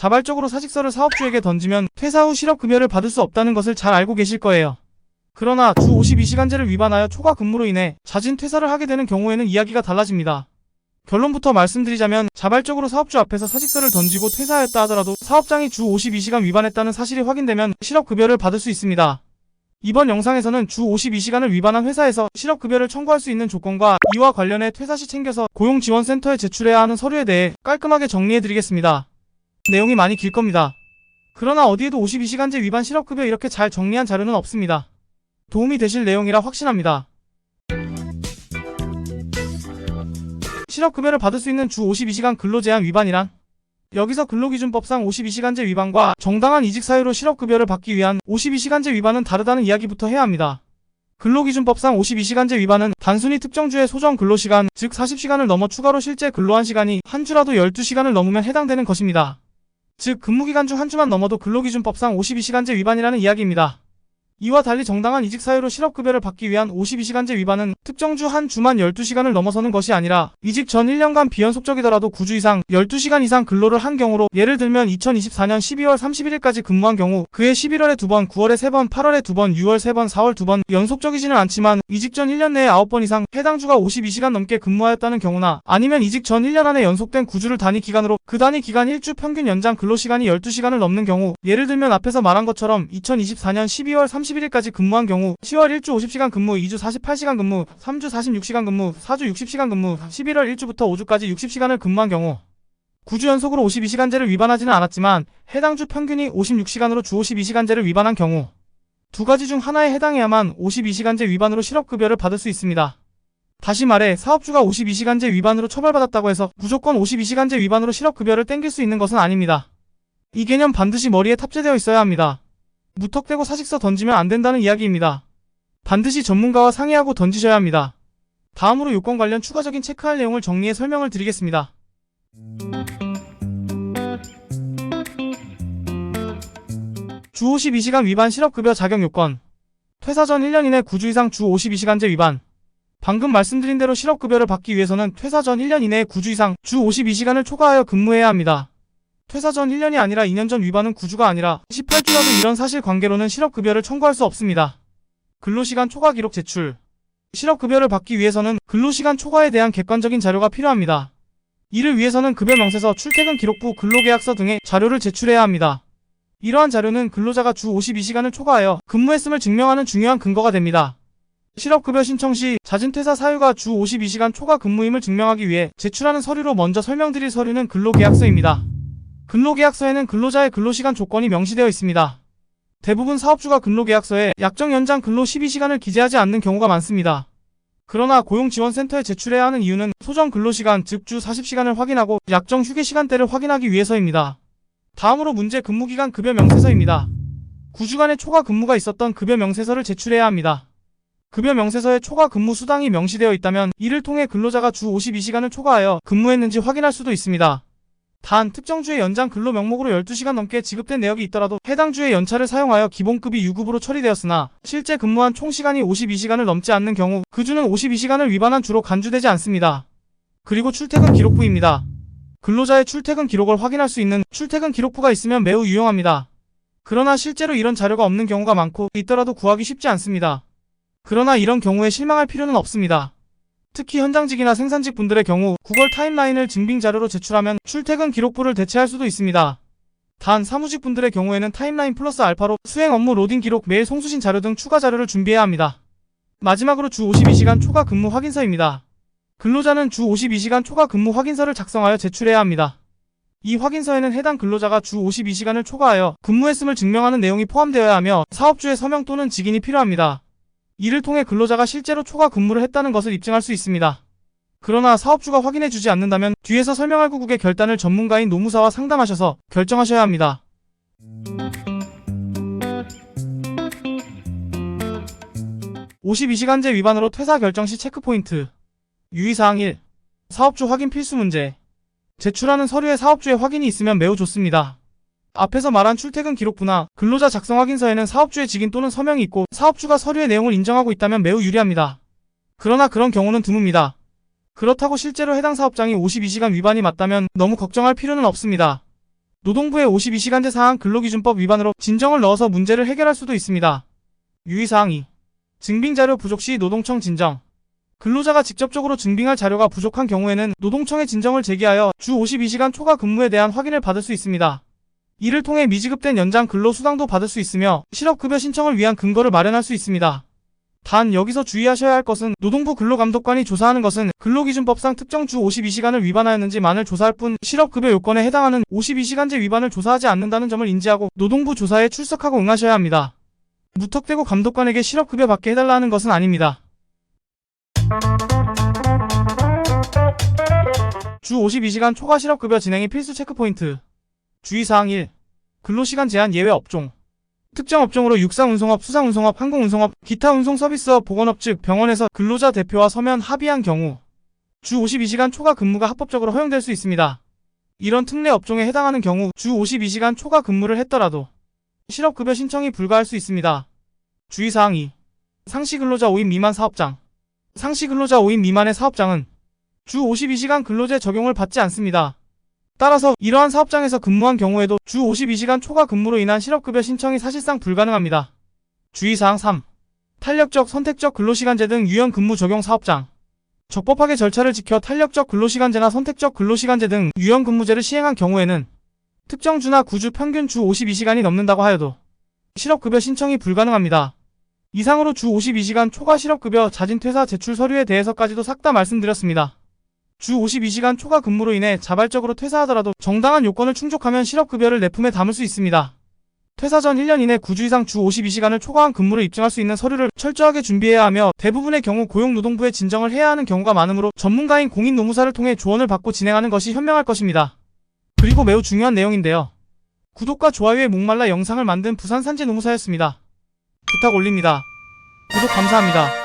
자발적으로 사직서를 사업주에게 던지면 퇴사 후 실업급여를 받을 수 없다는 것을 잘 알고 계실 거예요. 그러나 주 52시간제를 위반하여 초과 근무로 인해 자진 퇴사를 하게 되는 경우에는 이야기가 달라집니다. 결론부터 말씀드리자면 자발적으로 사업주 앞에서 사직서를 던지고 퇴사하였다 하더라도 사업장이 주 52시간 위반했다는 사실이 확인되면 실업급여를 받을 수 있습니다. 이번 영상에서는 주 52시간을 위반한 회사에서 실업급여를 청구할 수 있는 조건과 이와 관련해 퇴사 시 챙겨서 고용지원센터에 제출해야 하는 서류에 대해 깔끔하게 정리해드리겠습니다. 내용이 많이 길 겁니다. 그러나 어디에도 52시간제 위반 실업급여 이렇게 잘 정리한 자료는 없습니다. 도움이 되실 내용이라 확신합니다. 실업급여를 받을 수 있는 주 52시간 근로제한 위반이란? 여기서 근로기준법상 52시간제 위반과 정당한 이직 사유로 실업급여를 받기 위한 52시간제 위반은 다르다는 이야기부터 해야 합니다. 근로기준법상 52시간제 위반은 단순히 특정 주의 소정 근로시간, 즉 40시간을 넘어 추가로 실제 근로한 시간이 한 주라도 12시간을 넘으면 해당되는 것입니다. 즉 근무기간 중 한 주만 넘어도 근로기준법상 52시간제 위반이라는 이야기입니다. 이와 달리 정당한 이직 사유로 실업급여를 받기 위한 52시간제 위반은 특정 주 한 주만 12시간을 넘어서는 것이 아니라 이직 전 1년간 비연속적이더라도 9주 이상 12시간 이상 근로를 한 경우로, 예를 들면 2024년 12월 31일까지 근무한 경우 그해 11월에 2번, 9월에 3번, 8월에 2번, 6월 3번, 4월 2번 연속적이지는 않지만 이직 전 1년 내에 9번 이상 해당 주가 52시간 넘게 근무하였다는 경우나, 아니면 이직 전 1년 안에 연속된 9주를 단위 기간으로 그 단위 기간 1주 평균 연장 근로시간이 12시간을 넘는 경우, 예를 들면 앞에서 말한 것처럼 2024년 12월 31일까지 근무한 경우 10월 1주 50시간 근무, 2주 48시간 근무, 3주 46시간 근무, 4주 60시간 근무, 11월 1주부터 5주까지 60시간을 근무한 경우 9주 연속으로 52시간제를 위반하지는 않았지만 해당 주 평균이 56시간으로 주 52시간제를 위반한 경우 두 가지 중 하나에 해당해야만 52시간제 위반으로 실업급여를 받을 수 있습니다. 다시 말해 사업주가 52시간제 위반으로 처벌받았다고 해서 무조건 52시간제 위반으로 실업급여를 땡길 수 있는 것은 아닙니다. 이 개념 반드시 머리에 탑재되어 있어야 합니다. 무턱대고 사직서 던지면 안 된다는 이야기입니다. 반드시 전문가와 상의하고 던지셔야 합니다. 다음으로 요건 관련 추가적인 체크할 내용을 정리해 설명을 드리겠습니다. 주 52시간 위반 실업급여 자격 요건. 퇴사 전 1년 이내 9주 이상 주 52시간제 위반. 방금 말씀드린 대로 실업급여를 받기 위해서는 퇴사 전 1년 이내에 9주 이상 주 52시간을 초과하여 근무해야 합니다. 퇴사 전 1년이 아니라 2년 전 위반은 9주가 아니라 18주라도 이런 사실관계로는 실업급여를 청구할 수 없습니다. 근로시간 초과 기록 제출. 실업급여를 받기 위해서는 근로시간 초과에 대한 객관적인 자료가 필요합니다. 이를 위해서는 급여 명세서, 출퇴근 기록부, 근로계약서 등의 자료를 제출해야 합니다. 이러한 자료는 근로자가 주 52시간을 초과하여 근무했음을 증명하는 중요한 근거가 됩니다. 실업급여 신청 시 자진 퇴사 사유가 주 52시간 초과 근무임을 증명하기 위해 제출하는 서류로 먼저 설명드릴 서류는 근로계약서입니다. 근로계약서에는 근로자의 근로시간 조건이 명시되어 있습니다. 대부분 사업주가 근로계약서에 약정 연장 근로 12시간을 기재하지 않는 경우가 많습니다. 그러나 고용지원센터에 제출해야 하는 이유는 소정 근로시간, 즉 주 40시간을 확인하고 약정 휴게시간대를 확인하기 위해서입니다. 다음으로 문제 근무기간 급여 명세서입니다. 9주간의 초과 근무가 있었던 급여 명세서를 제출해야 합니다. 급여 명세서에 초과 근무 수당이 명시되어 있다면 이를 통해 근로자가 주 52시간을 초과하여 근무했는지 확인할 수도 있습니다. 단 특정 주의 연장 근로 명목으로 12시간 넘게 지급된 내역이 있더라도 해당 주의 연차를 사용하여 기본급이 유급으로 처리되었으나 실제 근무한 총 시간이 52시간을 넘지 않는 경우 그 주는 52시간을 위반한 주로 간주되지 않습니다. 그리고 출퇴근 기록부입니다. 근로자의 출퇴근 기록을 확인할 수 있는 출퇴근 기록부가 있으면 매우 유용합니다. 그러나 실제로 이런 자료가 없는 경우가 많고 있더라도 구하기 쉽지 않습니다. 그러나 이런 경우에 실망할 필요는 없습니다. 특히 현장직이나 생산직 분들의 경우 구걸 타임라인을 증빙 자료로 제출하면 출퇴근 기록부를 대체할 수도 있습니다. 단 사무직 분들의 경우에는 타임라인 플러스 알파로 수행 업무 로딩 기록, 메일 송수신 자료 등 추가 자료를 준비해야 합니다. 마지막으로 주 52시간 초과 근무 확인서입니다. 근로자는 주 52시간 초과 근무 확인서를 작성하여 제출해야 합니다. 이 확인서에는 해당 근로자가 주 52시간을 초과하여 근무했음을 증명하는 내용이 포함되어야 하며 사업주의 서명 또는 직인이 필요합니다. 이를 통해 근로자가 실제로 초과 근무를 했다는 것을 입증할 수 있습니다. 그러나 사업주가 확인해주지 않는다면 뒤에서 설명할 구국의 결단을 전문가인 노무사와 상담하셔서 결정하셔야 합니다. (52시간제) 위반으로 퇴사 결정 시 체크포인트. 유의사항 1. 사업주 확인 필수 문제. 제출하는 서류에 사업주의 확인이 있으면 매우 좋습니다. 앞에서 말한 출퇴근 기록부나 근로자 작성 확인서에는 사업주의 직인 또는 서명이 있고 사업주가 서류의 내용을 인정하고 있다면 매우 유리합니다. 그러나 그런 경우는 드뭅니다. 그렇다고 실제로 해당 사업장이 52시간 위반이 맞다면 너무 걱정할 필요는 없습니다. 노동부의 52시간제 사항 근로기준법 위반으로 진정을 넣어서 문제를 해결할 수도 있습니다. 유의사항 2. 증빙자료 부족 시 노동청 진정. 근로자가 직접적으로 증빙할 자료가 부족한 경우에는 노동청에 진정을 제기하여 주 52시간 초과 근무에 대한 확인을 받을 수 있습니다. 이를 통해 미지급된 연장 근로수당도 받을 수 있으며 실업급여 신청을 위한 근거를 마련할 수 있습니다. 단 여기서 주의하셔야 할 것은 노동부 근로감독관이 조사하는 것은 근로기준법상 특정 주 52시간을 위반하였는지만을 조사할 뿐 실업급여 요건에 해당하는 52시간제 위반을 조사하지 않는다는 점을 인지하고 노동부 조사에 출석하고 응하셔야 합니다. 무턱대고 감독관에게 실업급여 받게 해달라 하는 것은 아닙니다. 주 52시간 초과 실업급여 진행이 필수 체크포인트. 주의사항 1. 근로시간 제한 예외 업종. 특정 업종으로 육상운송업, 수상운송업, 항공운송업, 기타 운송서비스업, 보건업 즉 병원에서 근로자 대표와 서면 합의한 경우 주 52시간 초과 근무가 합법적으로 허용될 수 있습니다. 이런 특례 업종에 해당하는 경우 주 52시간 초과 근무를 했더라도 실업급여 신청이 불가할 수 있습니다. 주의사항 2. 상시근로자 5인 미만 사업장. 상시근로자 5인 미만의 사업장은 주 52시간 근로제 적용을 받지 않습니다. 따라서 이러한 사업장에서 근무한 경우에도 주 52시간 초과 근무로 인한 실업급여 신청이 사실상 불가능합니다. 주의사항 3. 탄력적, 선택적 근로시간제 등 유연 근무 적용 사업장. 적법하게 절차를 지켜 탄력적 근로시간제나 선택적 근로시간제 등 유연 근무제를 시행한 경우에는 특정 주나 구주 평균 주 52시간이 넘는다고 하여도 실업급여 신청이 불가능합니다. 이상으로 주 52시간 초과 실업급여 자진 퇴사 제출 서류에 대해서까지도 싹 다 말씀드렸습니다. 주 52시간 초과 근무로 인해 자발적으로 퇴사하더라도 정당한 요건을 충족하면 실업급여를 내 품에 담을 수 있습니다. 퇴사 전 1년 이내 9주 이상 주 52시간을 초과한 근무를 입증할 수 있는 서류를 철저하게 준비해야 하며 대부분의 경우 고용노동부에 진정을 해야 하는 경우가 많으므로 전문가인 공인노무사를 통해 조언을 받고 진행하는 것이 현명할 것입니다. 그리고 매우 중요한 내용인데요. 구독과 좋아요에 목말라 영상을 만든 부산산지노무사였습니다. 부탁 올립니다. 구독 감사합니다.